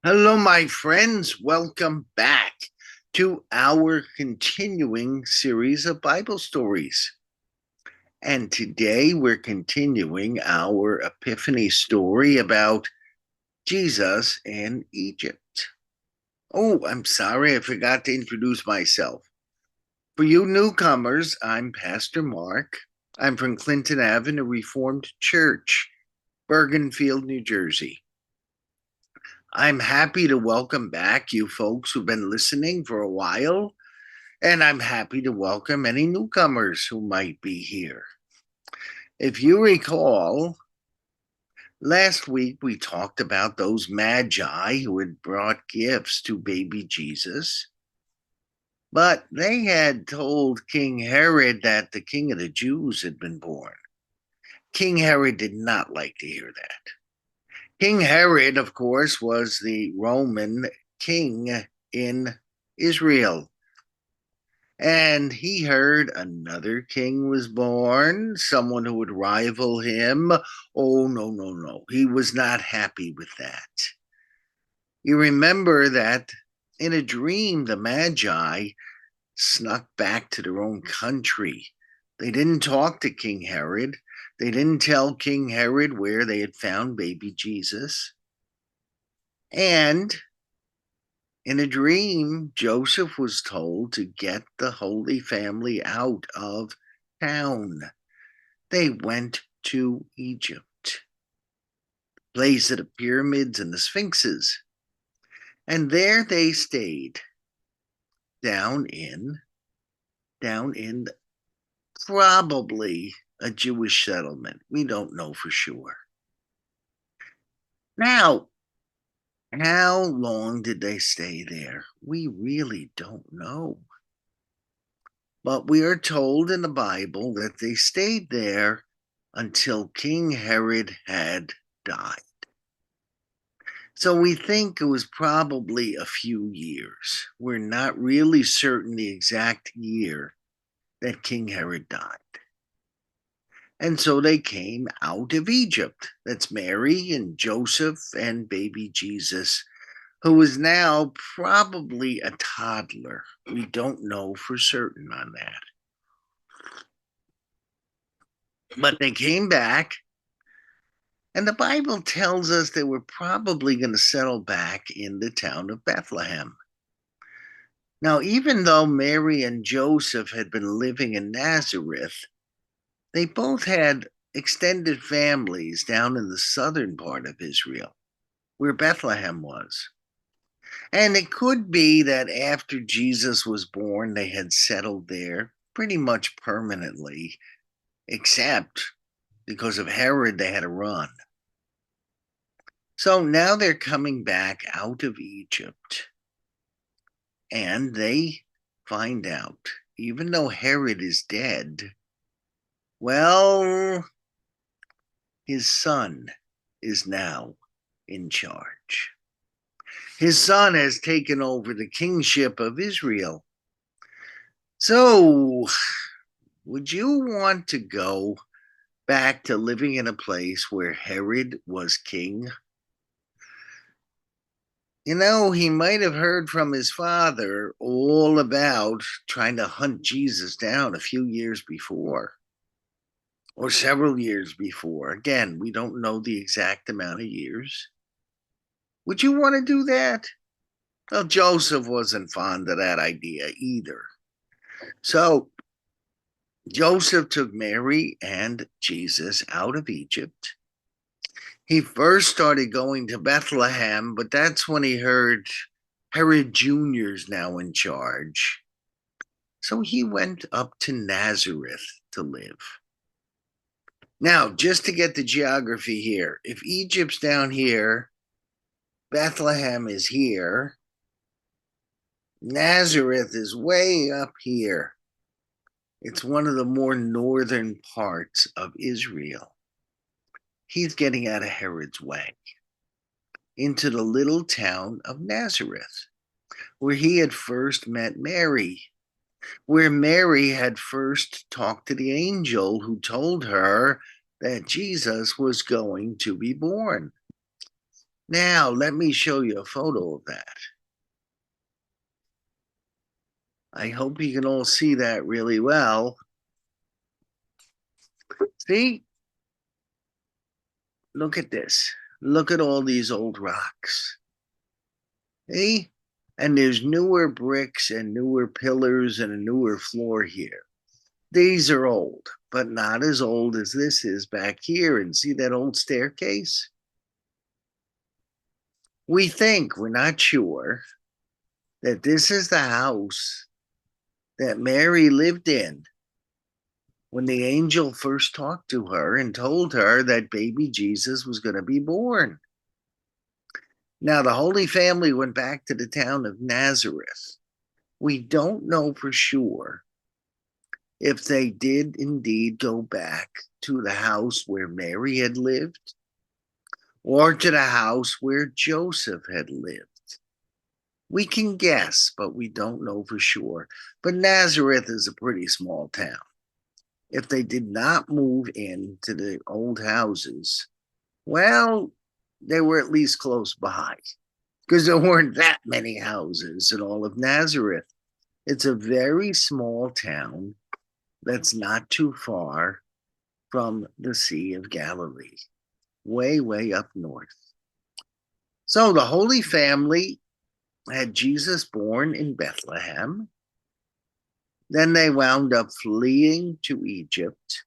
Hello, my friends. Welcome back to our continuing series of Bible stories. And today we're continuing our Epiphany story about Jesus in Egypt. Oh, I'm sorry, I forgot to introduce myself. For you newcomers, I'm Pastor Mark. I'm from Clinton Avenue Reformed Church, Bergenfield, New Jersey. I'm happy to welcome back you folks who've been listening for a while, and I'm happy to welcome any newcomers who might be here. If you recall, last week we talked about those magi who had brought gifts to baby Jesus, but they had told King Herod that the king of the Jews had been born. King Herod did not like to hear that. King Herod, of course, was the Roman king in Israel. And he heard another king was born, someone who would rival him. Oh, no, no, no. He was not happy with that. You remember that in a dream, the Magi snuck back to their own country. They didn't talk to King Herod. They didn't tell King Herod where they had found baby Jesus. And in a dream, Joseph was told to get the Holy Family out of town. They went to Egypt, the place of the pyramids and the sphinxes. And there they stayed down in probably a Jewish settlement. We don't know for sure. Now, how long did they stay there? We really don't know. But we are told in the Bible that they stayed there until King Herod had died. So we think it was probably a few years. We're not really certain the exact year that King Herod died. And so they came out of Egypt. That's Mary and Joseph and baby Jesus, who is now probably a toddler. We don't know for certain on that. But they came back, and the Bible tells us they were probably going to settle back in the town of Bethlehem. Now, even though Mary and Joseph had been living in Nazareth, they both had extended families down in the southern part of Israel, where Bethlehem was. And it could be that after Jesus was born, they had settled there pretty much permanently, except because of Herod, they had to run. So now they're coming back out of Egypt, and they find out, even though Herod is dead, well, his son is now in charge. His son has taken over the kingship of Israel. So, would you want to go back to living in a place where Herod was king? You know, he might have heard from his father all about trying to hunt Jesus down a few years before, or several years before. Again, we don't know the exact amount of years. Would you want to do that? Well, Joseph wasn't fond of that idea either. So Joseph took Mary and Jesus out of Egypt. He first started going to Bethlehem, but that's when he heard Herod Jr.'s now in charge. So he went up to Nazareth to live. Now, just to get the geography here, if Egypt's down here, Bethlehem is here, Nazareth is way up here. It's one of the more northern parts of Israel. He's getting out of Herod's way into the little town of Nazareth, where he had first met Mary, where Mary had first talked to the angel who told her that Jesus was going to be born. Now, let me show you a photo of that. I hope you can all see that really well. See? Look at this. Look at all these old rocks. See? And there's newer bricks and newer pillars and a newer floor here. These are old, but not as old as this is back here. And see that old staircase? We think, we're not sure, that this is the house that Mary lived in when the angel first talked to her and told her that baby Jesus was going to be born. Now, the Holy Family went back to the town of Nazareth. We don't know for sure if they did indeed go back to the house where Mary had lived or to the house where Joseph had lived. We can guess, but we don't know for sure. But Nazareth is a pretty small town. If they did not move into the old houses, well, they were at least close by because there weren't that many houses in all of Nazareth. It's a very small town that's not too far from the Sea of Galilee, way, way up north. So the Holy Family had Jesus born in Bethlehem. Then they wound up fleeing to Egypt.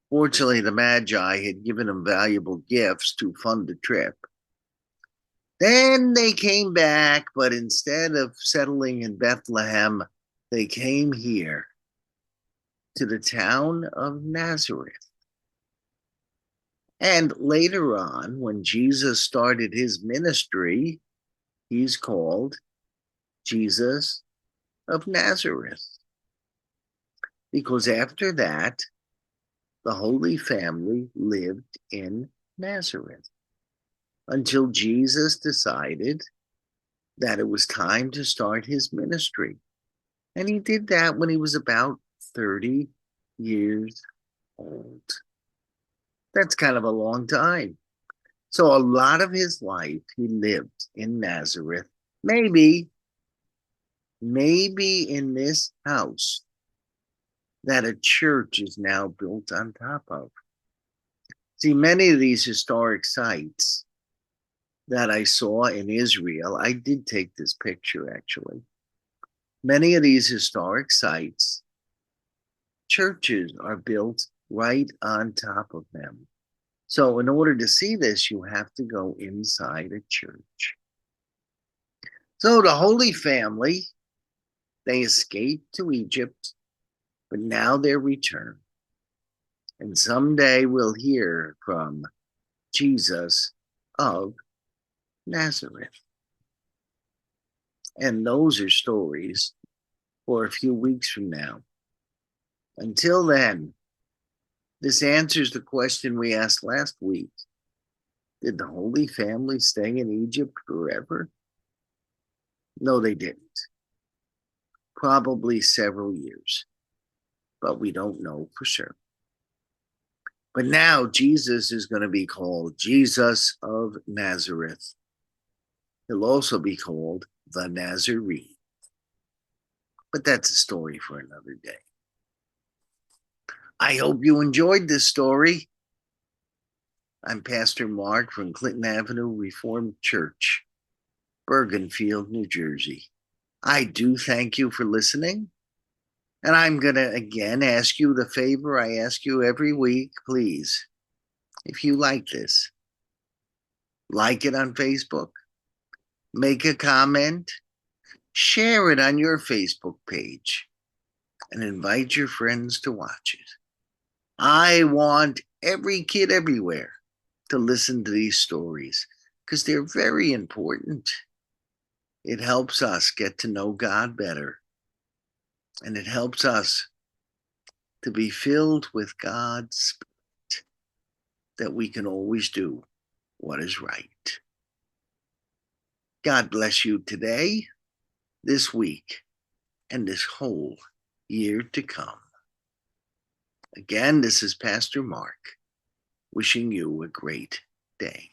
Fortunately, the Magi had given them valuable gifts to fund the trip. Then they came back, but instead of settling in Bethlehem, they came here to the town of Nazareth. And later on, when Jesus started his ministry, he's called Jesus of Nazareth. Because after that, the Holy Family lived in Nazareth until Jesus decided that it was time to start his ministry. And he did that when he was about 30 years old. That's kind of a long time. So a lot of his life he lived in Nazareth, maybe in this house that a church is now built on top of. See, many of these historic sites that I saw in Israel, I did take this picture actually. Many of these historic sites, churches are built right on top of them. So in order to see this, you have to go inside a church. So the Holy Family, they escaped to Egypt, but now they're returned. And someday we'll hear from Jesus of Nazareth. And those are stories for a few weeks from now. Until then, this answers the question we asked last week. Did the Holy Family stay in Egypt forever? No, they didn't. Probably several years, but we don't know for sure. But now Jesus is going to be called Jesus of Nazareth. He'll also be called the Nazarene. But that's a story for another day. I hope you enjoyed this story. I'm Pastor Mark from Clinton Avenue Reformed Church, Bergenfield, New Jersey. I do thank you for listening. And I'm going to again ask you the favor I ask you every week, please. If you like this, like it on Facebook, make a comment, share it on your Facebook page, and invite your friends to watch it. I want every kid everywhere to listen to these stories because they're very important. It helps us get to know God better, and it helps us to be filled with God's Spirit, that we can always do what is right. God bless you today, this week, and this whole year to come. Again, this is Pastor Mark wishing you a great day.